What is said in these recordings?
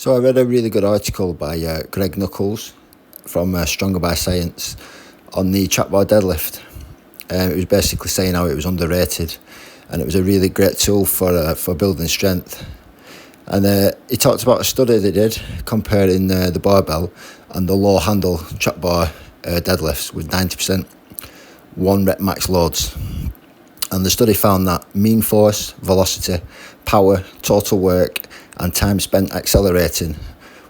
So I read a really good article by Greg Nuckols from Stronger by Science on the Trapbar Deadlift. It was basically saying how it was underrated, and it was a really great tool for building strength. And he talked about a study they did comparing the barbell and the low handle trapbar deadlifts with 90% 1 rep max loads. And the study found that mean force, velocity, power, total work and time spent accelerating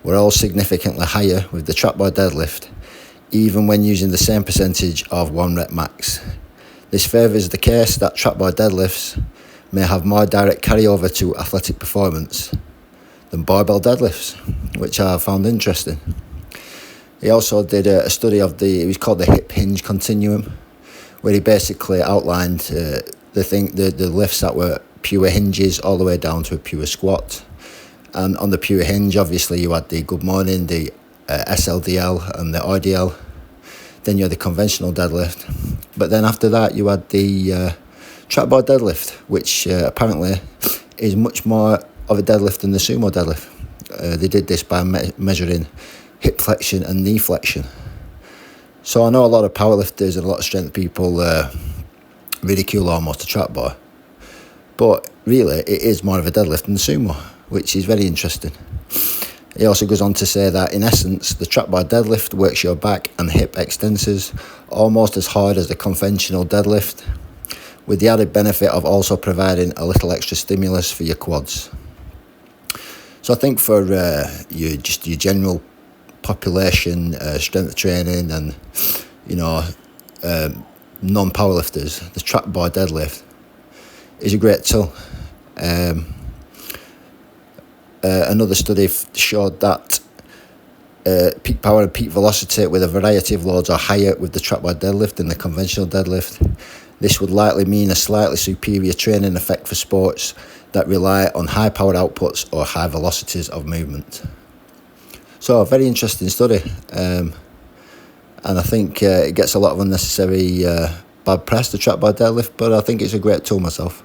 were all significantly higher with the trapbar deadlift, even when using the same percentage of 1 rep max. This favours the case that trapbar deadlifts may have more direct carryover to athletic performance than barbell deadlifts, which I found interesting. He also did a study of it was called the hip hinge continuum, where he basically outlined the lifts that were pure hinges all the way down to a pure squat. And on the pure hinge, obviously, you had the good morning, the SLDL and the RDL. Then you had the conventional deadlift. But then after that, you had the trapbar deadlift, which apparently is much more of a deadlift than the sumo deadlift. They did this by measuring hip flexion and knee flexion. So I know a lot of powerlifters and a lot of strength people ridicule almost a trapbar, but really it is more of a deadlift than the sumo, which is very interesting. He also goes on to say that in essence the trapbar deadlift works your back and hip extensors almost as hard as the conventional deadlift, with the added benefit of also providing a little extra stimulus for your quads. So I think for your general population, strength training and non-powerlifters, the trapbar deadlift is a great tool. Another study showed that peak power and peak velocity with a variety of loads are higher with the trapbar deadlift than the conventional deadlift. This would likely mean a slightly superior training effect for sports that rely on high power outputs or high velocities of movement. So a very interesting study, and I think it gets a lot of unnecessary bad press, the trapbar deadlift, but I think it's a great tool myself.